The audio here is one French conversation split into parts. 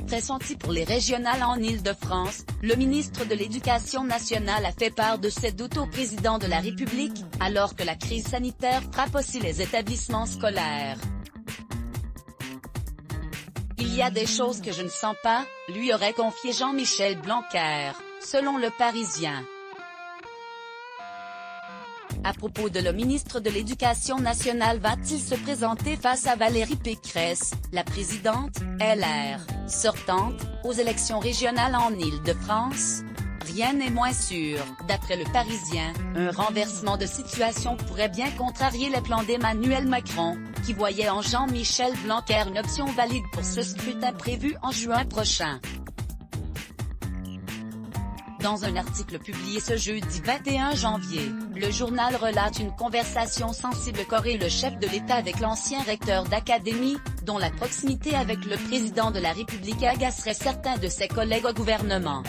pressenti pour les régionales en Île-de-France, le ministre de l'Éducation nationale a fait part de ses doutes au président de la République, alors que la crise sanitaire frappe aussi les établissements scolaires. Il y a des choses que je ne sens pas, lui aurait confié Jean-Michel Blanquer, selon Le Parisien. À propos de le ministre de l'Éducation nationale va-t-il se présenter face à Valérie Pécresse, la présidente, LR, sortante, aux élections régionales en Île-de-France? Rien n'est moins sûr. D'après Le Parisien, un renversement de situation pourrait bien contrarier les plans d'Emmanuel Macron, qui voyait en Jean-Michel Blanquer une option valide pour ce scrutin prévu en juin prochain. Dans un article publié ce jeudi 21 janvier, le journal relate une conversation sensible qu'aurait le chef de l'État avec l'ancien recteur d'académie, dont la proximité avec le président de la République agacerait certains de ses collègues au gouvernement.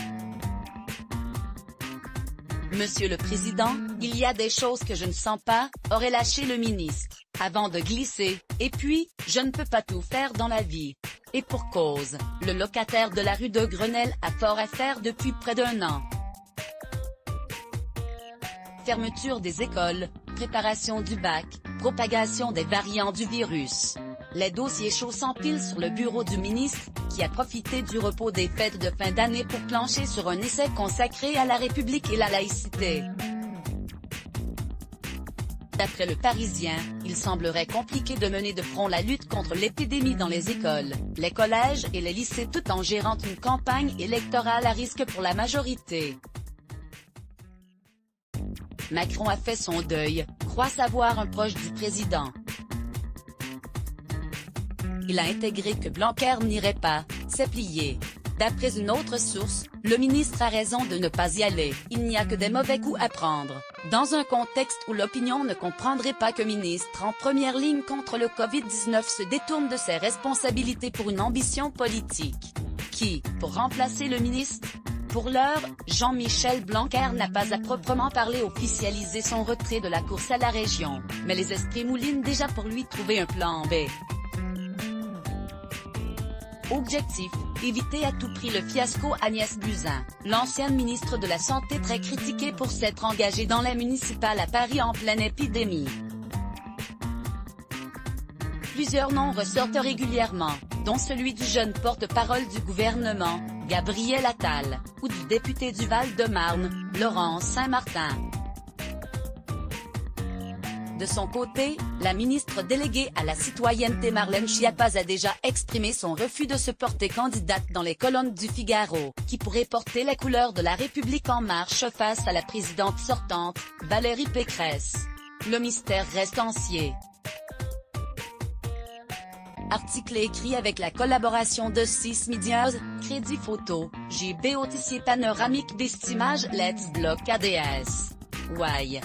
Monsieur le Président, il y a des choses que je ne sens pas, aurait lâché le ministre, avant de glisser, et puis, je ne peux pas tout faire dans la vie. Et pour cause, le locataire de la rue de Grenelle a fort à faire depuis près d'1 an. Fermeture des écoles, préparation du bac, propagation des variants du virus. Les dossiers chauds s'empilent sur le bureau du ministre, qui a profité du repos des fêtes de fin d'année pour plancher sur un essai consacré à la République et la laïcité. D'après Le Parisien, il semblerait compliqué de mener de front la lutte contre l'épidémie dans les écoles, les collèges et les lycées tout en gérant une campagne électorale à risque pour la majorité. Macron a fait son deuil, croit savoir un proche du président. Il a intégré que Blanquer n'irait pas, s'est plié. D'après une autre source, le ministre a raison de ne pas y aller, il n'y a que des mauvais coups à prendre. Dans un contexte où l'opinion ne comprendrait pas que ministre en première ligne contre le Covid-19 se détourne de ses responsabilités pour une ambition politique. Qui, pour remplacer le ministre? Pour l'heure, Jean-Michel Blanquer n'a pas à proprement parler officialisé son retrait de la course à la région, mais les esprits moulinent déjà pour lui trouver un plan B. Objectif, éviter à tout prix le fiasco Agnès Buzyn, l'ancienne ministre de la Santé très critiquée pour s'être engagée dans les municipales à Paris en pleine épidémie. Plusieurs noms ressortent régulièrement, dont celui du jeune porte-parole du gouvernement, Gabriel Attal, ou du député du Val-de-Marne, Laurence Saint-Martin. De son côté, la ministre déléguée à la citoyenneté Marlène Schiappa a déjà exprimé son refus de se porter candidate dans les colonnes du Figaro, qui pourrait porter les couleurs de la République en marche face à la présidente sortante, Valérie Pécresse. Le mystère reste entier. Article écrit avec la collaboration de 6 Medias, Crédit Photo, JB Autissier Panoramique Vestimage Let's Block ADS. Why?